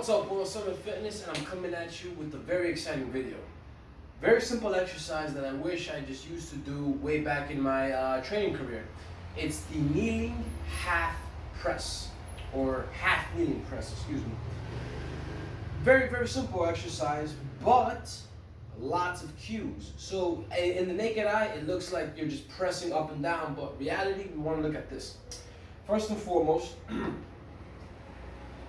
What's up, World Summit Fitness, and I'm coming at you with a very exciting video. Very simple exercise that I wish I just used to do way back in my training career. It's the kneeling half press, or half kneeling press, excuse me. Very, very simple exercise, but lots of cues. So in the naked eye, it looks like you're just pressing up and down, but reality, we want to look at this. First and foremost,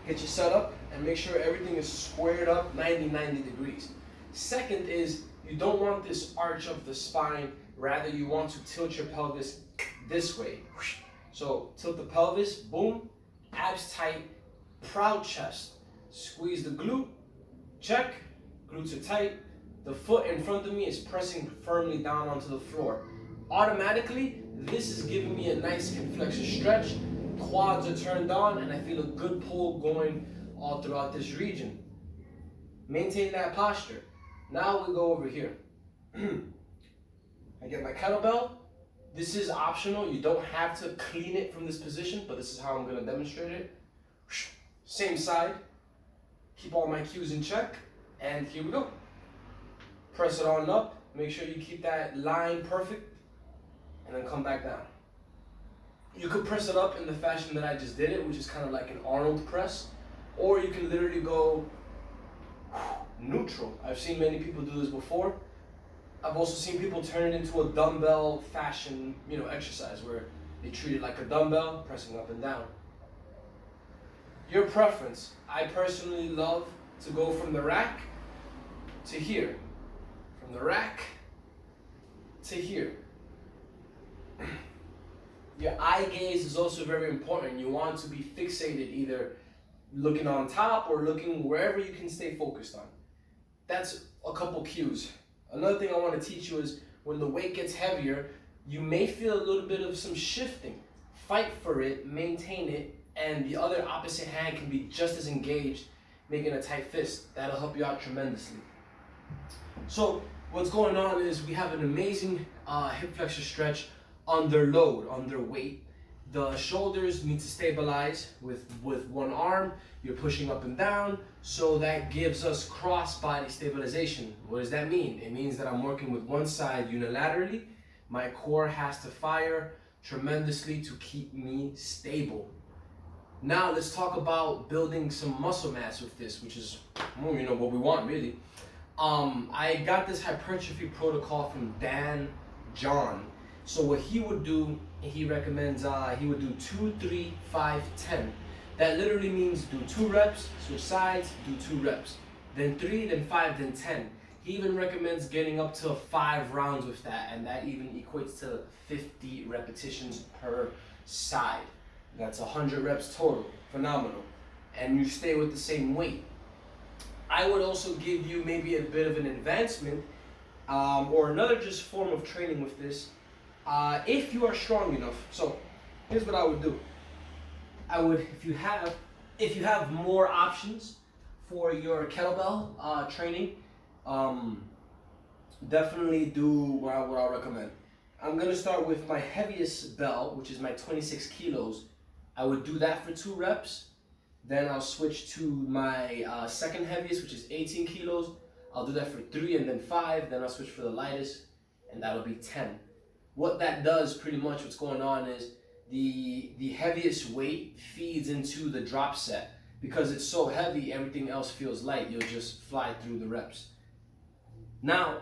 get your setup and make sure everything is squared up 90 degrees. Second is, you don't want this arch of the spine, rather you want to tilt your pelvis this way. So tilt the pelvis, boom, abs tight, proud chest. Squeeze the glute, check, glutes are tight. The foot in front of me is pressing firmly down onto the floor. Automatically, this is giving me a nice hip flexor stretch. Quads are turned on and I feel a good pull going all throughout this region. Maintain that posture. Now we go over here. I get my kettlebell. This is optional. You don't have to clean it from this position, but this is how I'm going to demonstrate it. Same side. Keep all my cues in check. And here we go. Press it on up. Make sure you keep that line perfect. And then come back down. You could press it up in the fashion that I just did it, which is kind of like an Arnold press. Or you can literally go neutral. I've seen many people do this before. I've also seen people turn it into a dumbbell fashion, exercise where they treat it like a dumbbell, pressing up and down. Your preference. I personally love to go from the rack to here. From the rack to here. Your eye gaze is also very important. You want to be fixated, either looking on top or looking wherever you can stay focused on. That's a couple cues. Another thing I want to teach you is when the weight gets heavier, you may feel a little bit of some shifting. Fight for it, maintain it, and the other opposite hand can be just as engaged, making a tight fist. That'll help you out tremendously. So what's going on is we have an amazing hip flexor stretch under load, under weight. The shoulders need to stabilize with one arm. You're pushing up and down, so that gives us cross body stabilization. What does that mean? It means that I'm working with one side unilaterally. My core has to fire tremendously to keep me stable. Now let's talk about building some muscle mass with this, which is what we want really. I got this hypertrophy protocol from Dan John. So what he would do, he recommends, he would do 2, 3, 5, 10. That literally means do 2 reps, switch sides, do 2 reps. Then 3, then 5, then 10. He even recommends getting up to 5 rounds with that, and that even equates to 50 repetitions per side. That's 100 reps total. Phenomenal. And you stay with the same weight. I would also give you maybe a bit of an advancement, or another just form of training with this. If you are strong enough. So here's what I would do. I would, if you have more options for your kettlebell training, definitely do what I recommend. I'm gonna start with my heaviest bell, which is my 26 kilos. I would do that for 2 reps. Then I'll switch to my second heaviest, which is 18 kilos. I'll do that for 3 and then 5. Then I'll switch for the lightest, and that'll be 10. What that does, pretty much what's going on is the heaviest weight feeds into the drop set. Because it's so heavy, everything else feels light. You'll just fly through the reps. Now,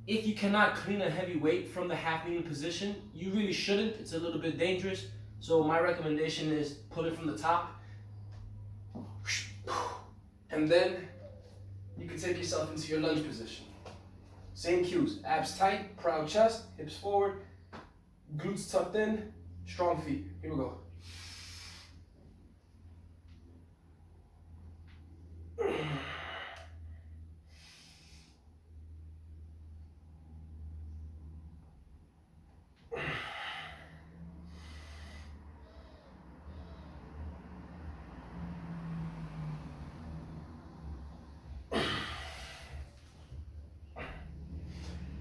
if you cannot clean a heavy weight from the half kneeling position, you really shouldn't. It's a little bit dangerous. So my recommendation is pull it from the top. And then you can take yourself into your lunge position. Same cues, abs tight, proud chest, hips forward, glutes tucked in, strong feet. Here we go.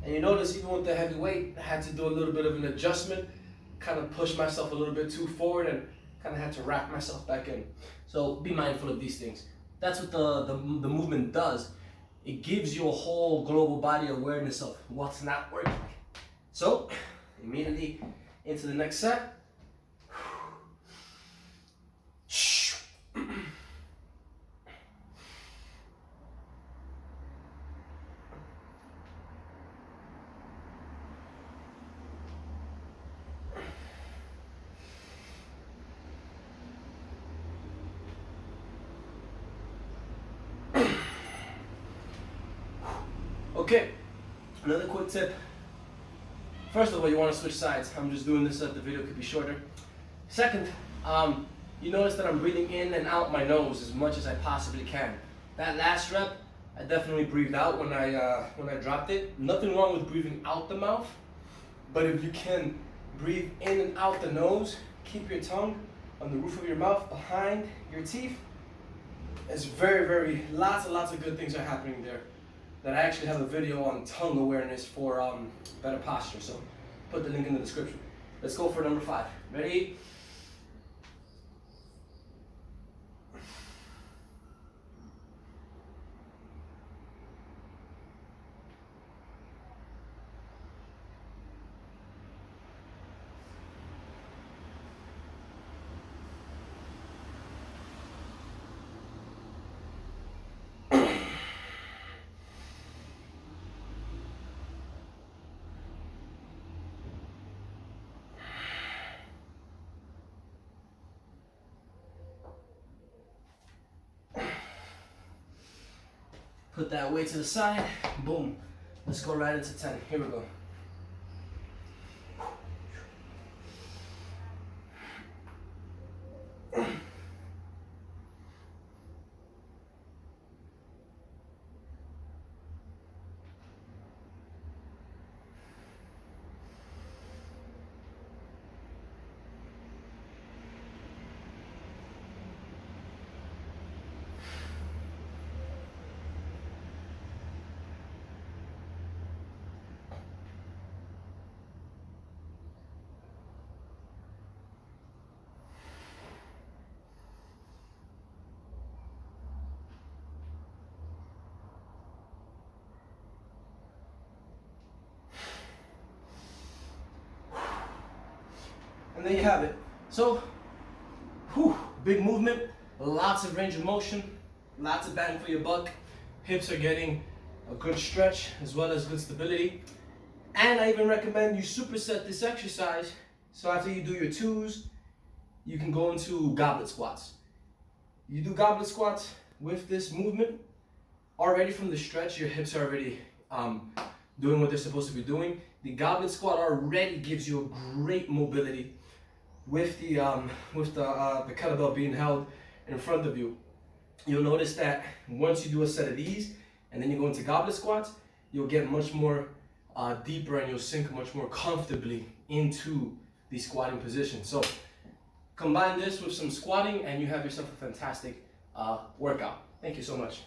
And you notice even with the heavy weight, I had to do a little bit of an adjustment, kind of push myself a little bit too forward and kind of had to wrap myself back in. So be mindful of these things. That's what the movement does. It gives you a whole global body awareness of what's not working. So, immediately into the next set. Okay, another quick tip. First of all, you want to switch sides. I'm just doing this so that the video could be shorter. Second, you notice that I'm breathing in and out my nose as much as I possibly can. That last rep, I definitely breathed out when I dropped it. Nothing wrong with breathing out the mouth, but if you can breathe in and out the nose, keep your tongue on the roof of your mouth behind your teeth. It's very, lots and lots of good things are happening there. That I actually have a video on tongue awareness for better posture, so put the link in the description. Let's go for number 5. Ready? Put that weight to the side, boom. Let's go right into 10. Here we go. And there you have it. So, big movement, lots of range of motion, lots of bang for your buck. Hips are getting a good stretch as well as good stability. And I even recommend you superset this exercise. So after you do your 2s, you can go into goblet squats. You do goblet squats with this movement, already from the stretch, your hips are already doing what they're supposed to be doing. The goblet squat already gives you a great mobility with the kettlebell being held in front of you. You'll notice that once you do a set of these and then you go into goblet squats, you'll get much more deeper and you'll sink much more comfortably into the squatting position. So combine this with some squatting and you have yourself a fantastic workout. Thank you so much.